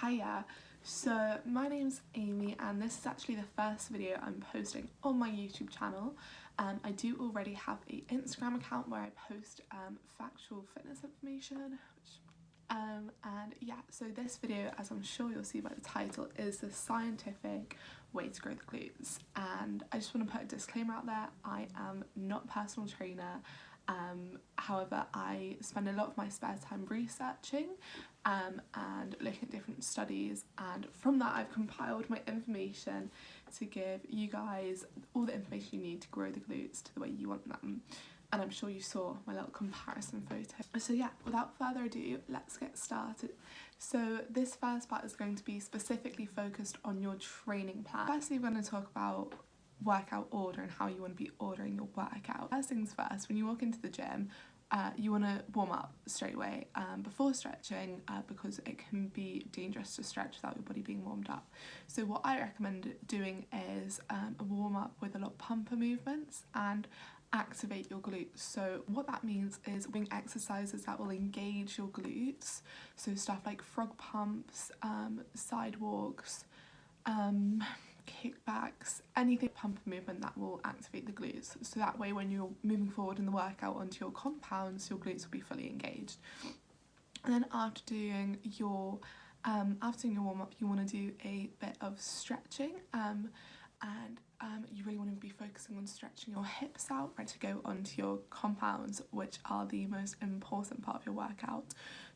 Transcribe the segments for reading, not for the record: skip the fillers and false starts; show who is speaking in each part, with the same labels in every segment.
Speaker 1: Hiya, so my name's Amy and this is actually the first video I'm posting on my YouTube channel. I do already have an Instagram account where I post factual fitness information, and yeah, so this video, as I'm sure you'll see by the title, is the scientific way to grow the glutes. And I just want to put a disclaimer out there, I am not a personal trainer. However, I spend a lot of my spare time researching and looking at different studies, and from that I've compiled my information to give you guys all the information you need to grow the glutes to the way you want them. And I'm sure you saw my little comparison photo. So yeah, without further ado, let's get started. So this first part is going to be specifically focused on your training plan. Firstly, we're going to talk about workout order and how you want to be ordering your workout. First things first, when you walk into the gym, you want to warm up straight away before stretching, because it can be dangerous to stretch without your body being warmed up. So what I recommend doing is a warm up with a lot of pumper movements and activate your glutes. So what that means is doing exercises that will engage your glutes, so stuff like frog pumps, side walks, kickbacks, anything pump movement that will activate the glutes, so that way when you're moving forward in the workout onto your compounds, your glutes will be fully engaged. And then after doing your warm-up, you want to do a bit of stretching, and you really want to be focusing on stretching your hips out, ready to go onto your compounds, which are the most important part of your workout.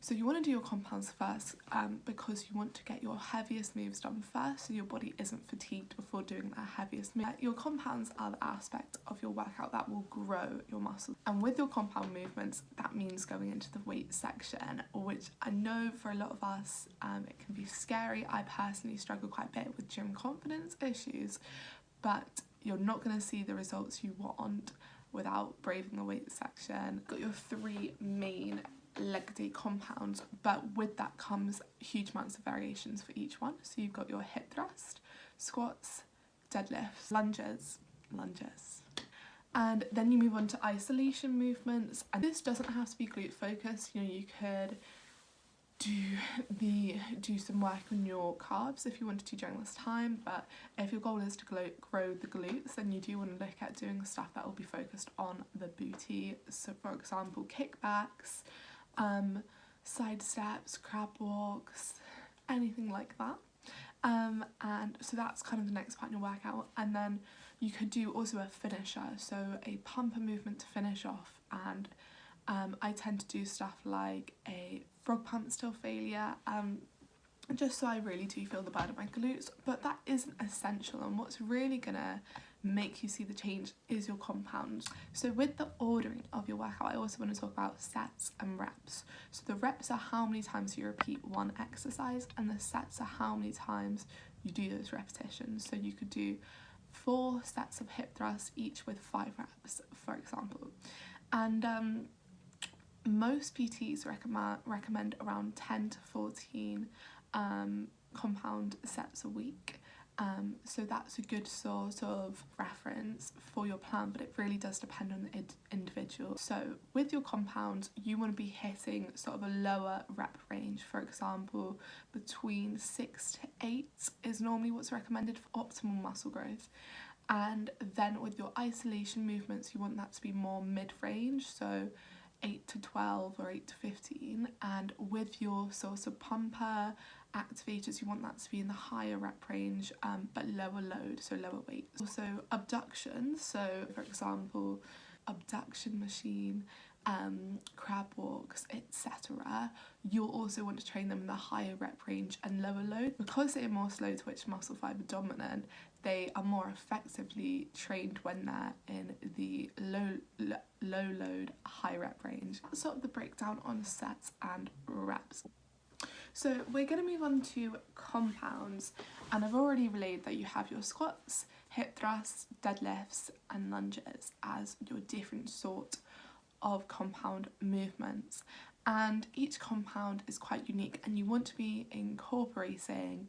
Speaker 1: So you want to do your compounds first, because you want to get your heaviest moves done first, so your body isn't fatigued before doing that heaviest move. Your compounds are the aspect of your workout that will grow your muscles, and with your compound movements, that means going into the weight section, which I know for a lot of us it can be scary. I personally struggle quite a bit with gym confidence issues, but you're not going to see the results you want without braving the weight section. Got your three main leg day compounds, but with that comes huge amounts of variations for each one. So you've got your hip thrust, squats, deadlifts, lunges, and then you move on to isolation movements. And this doesn't have to be glute focused. You know, you could do some work on your calves if you wanted to during this time, but if your goal is to grow the glutes, then you do want to look at doing stuff that will be focused on the booty. So for example, kickbacks, side steps, crab walks, anything like that. And so that's kind of the next part in your workout. And then you could do also a finisher, so a pumper movement to finish off, and I tend to do stuff like a frog pump still failure, just so I really do feel the burn of my glutes, but that isn't essential, and what's really gonna make you see the change is your compounds. So with the ordering of your workout, I also want to talk about sets and reps. So the reps are how many times you repeat one exercise, and the sets are how many times you do those repetitions. So you could do 4 sets of hip thrusts, each with 5 reps, for example. And most PTs recommend around 10 to 14 compound sets a week. So that's a good sort of reference for your plan, but it really does depend on the individual. So with your compounds, you want to be hitting sort of a lower rep range. For example, between 6 to 8 is normally what's recommended for optimal muscle growth. And then with your isolation movements, you want that to be more mid-range, so 8 to 12 or 8 to 15, and with your sort of pumper activators, you want that to be in the higher rep range, but lower load, so lower weight. Also abductions, so for example, abduction machine, crab walks, etc. You'll also want to train them in the higher rep range and lower load. Because they are more slow twitch muscle fibre dominant, they are more effectively trained when they're in the low load, high rep range. Sort of the breakdown on sets and reps. So we're going to move on to compounds, and I've already relayed that you have your squats, hip thrusts, deadlifts and lunges as your different sort of compound movements. and each compound is quite unique, and you want to be incorporating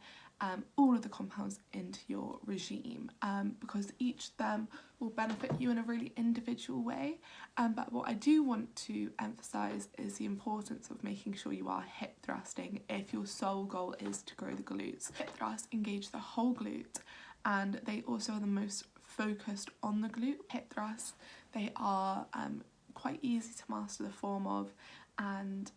Speaker 1: all of the compounds into your regime, because each of them will benefit you in a really individual way. But what I do want to emphasise is the importance of making sure you are hip thrusting if your sole goal is to grow the glutes. Hip thrusts engage the whole glute, and they also are the most focused on the glute. Hip thrusts, they are quite easy to master the form of, and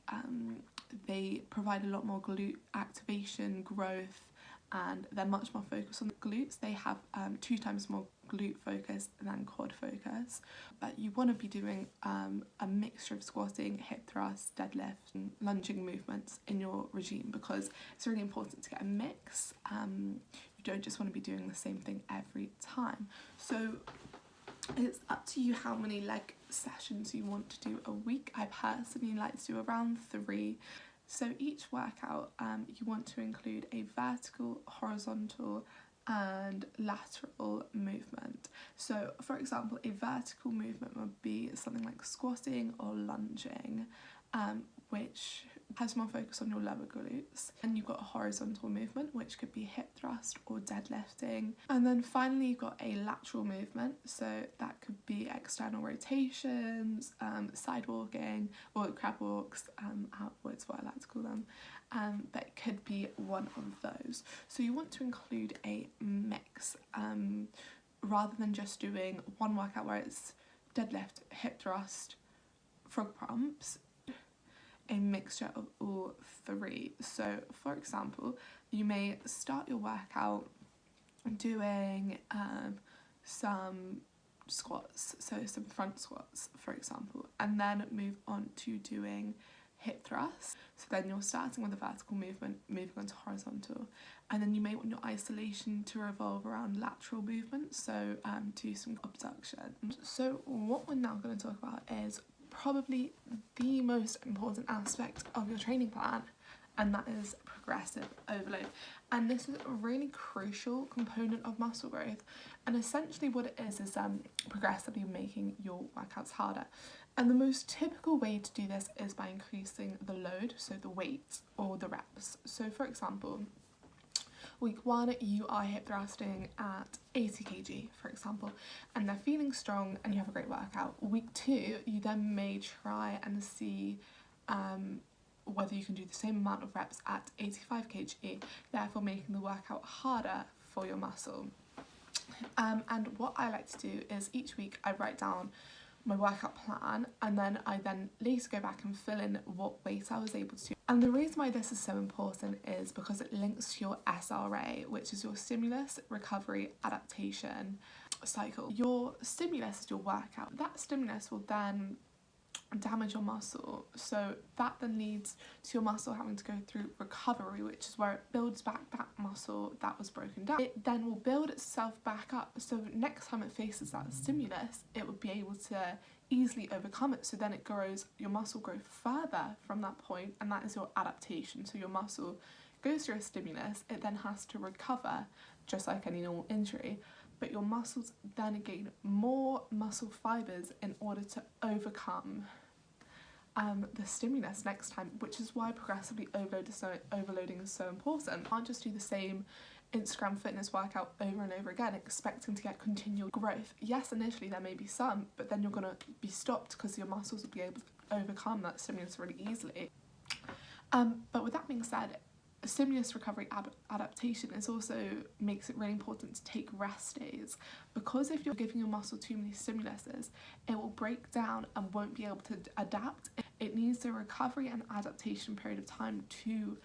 Speaker 1: they provide a lot more glute activation, growth, and they're much more focused on the glutes. They have 2 times more glute focus than quad focus. But you want to be doing a mixture of squatting, hip thrusts, deadlift, and lunging movements in your regime, because it's really important to get a mix. You don't just want to be doing the same thing every time. So it's up to you how many leg sessions you want to do a week. I personally like to do around 3. So each workout, you want to include a vertical, horizontal and lateral movement. So for example, a vertical movement would be something like squatting or lunging, which has more focus on your lower glutes. And you've got a horizontal movement, which could be hip thrust or deadlifting. And then finally you've got a lateral movement, so that could be external rotations, side walking, or crab walks, outwards, what I like to call them. But it could be one of those. So you want to include a mix, rather than just doing one workout where it's deadlift, hip thrust, frog pumps. A mixture of all 3. So for example, you may start your workout doing some squats, so some front squats for example, and then move on to doing hip thrusts. So then you're starting with a vertical movement, moving on to horizontal, and then you may want your isolation to revolve around lateral movements, so do some abduction. So what we're now going to talk about is probably the most important aspect of your training plan, and that is progressive overload. And this is a really crucial component of muscle growth, and essentially what it is progressively making your workouts harder. And the most typical way to do this is by increasing the load, so the weight or the reps. So for example, week 1 you are hip thrusting at 80 kg for example, and they're feeling strong and you have a great workout. Week 2 you then may try and see whether you can do the same amount of reps at 85 kg, therefore making the workout harder for your muscle. And what I like to do is each week I write down my workout plan, and then I later go back and fill in what weight I was able to do. And the reason why this is so important is because it links to your SRA, which is your stimulus, recovery, adaptation cycle. Your stimulus is your workout. That stimulus will then damage your muscle, so that then leads to your muscle having to go through recovery, which is where it builds back that muscle that was broken down. It then will build itself back up, so next time it faces that stimulus it would be able to easily overcome it. So then it grows, your muscle grows further from that point, and that is your adaptation. So your muscle goes through a stimulus, it then has to recover just like any normal injury, but your muscles then gain more muscle fibers in order to overcome the stimulus next time, which is why progressively overloading is so important. You can't just do the same Instagram fitness workout over and over again expecting to get continual growth. Yes, initially there may be some, but then you're going to be stopped because your muscles will be able to overcome that stimulus really easily. But with that being said, stimulus recovery adaptation makes it really important to take rest days, because if you're giving your muscle too many stimuluses, it will break down and won't be able to adapt. It needs a recovery and adaptation period of time to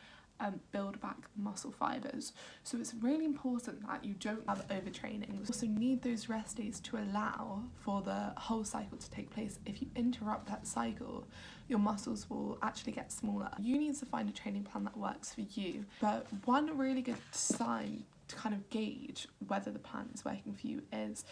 Speaker 1: build back muscle fibers. So it's really important that you don't have overtraining. You also need those rest days to allow for the whole cycle to take place. If you interrupt that cycle, your muscles will actually get smaller. You need to find a training plan that works for you. But one really good sign to kind of gauge whether the plan is working for you is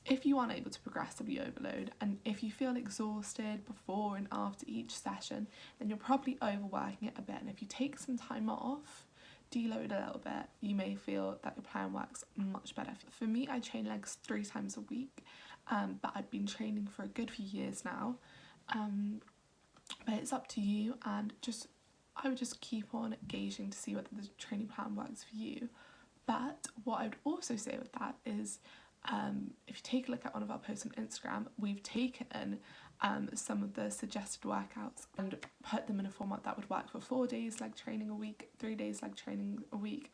Speaker 1: if you aren't able to progressively overload, and if you feel exhausted before and after each session, then you're probably overworking it a bit. And if you take some time off, deload a little bit, you may feel that your plan works much better. For me, I train legs 3 times a week, but I've been training for a good few years now. but it's up to you, and I would just keep on gauging to see whether the training plan works for you. But what I would also say with that is, if you take a look at one of our posts on Instagram, we've taken some of the suggested workouts and put them in a format that would work for 4 days leg training a week, 3 days leg training a week.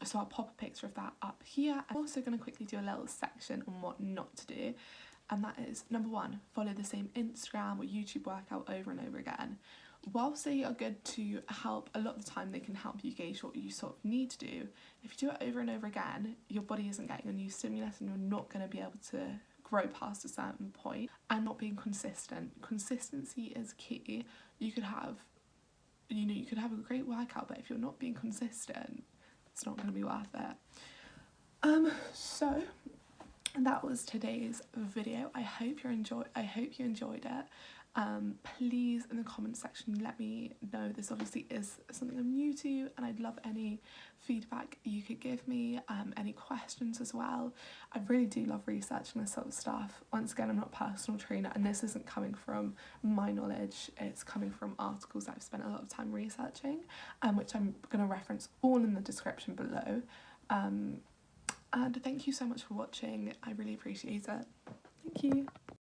Speaker 1: So I'll pop a picture of that up here. I'm also going to quickly do a little section on what not to do, and that is, number 1, follow the same Instagram or YouTube workout over and over again. Whilst they are good to help, a lot of the time they can help you gauge what you sort of need to do. If you do it over and over again, your body isn't getting a new stimulus and you're not going to be able to grow past a certain point. And not being consistent. Consistency is key. You could have a great workout, but if you're not being consistent, it's not going to be worth it. So that was today's video. I hope you enjoyed it. Please, in the comment section, let me know. This obviously is something I'm new to, and I'd love any feedback you could give me, any questions as well. I really do love researching this sort of stuff. Once again, I'm not a personal trainer, and this isn't coming from my knowledge, it's coming from articles that I've spent a lot of time researching, which I'm going to reference all in the description below. And thank you so much for watching. I really appreciate it. Thank you.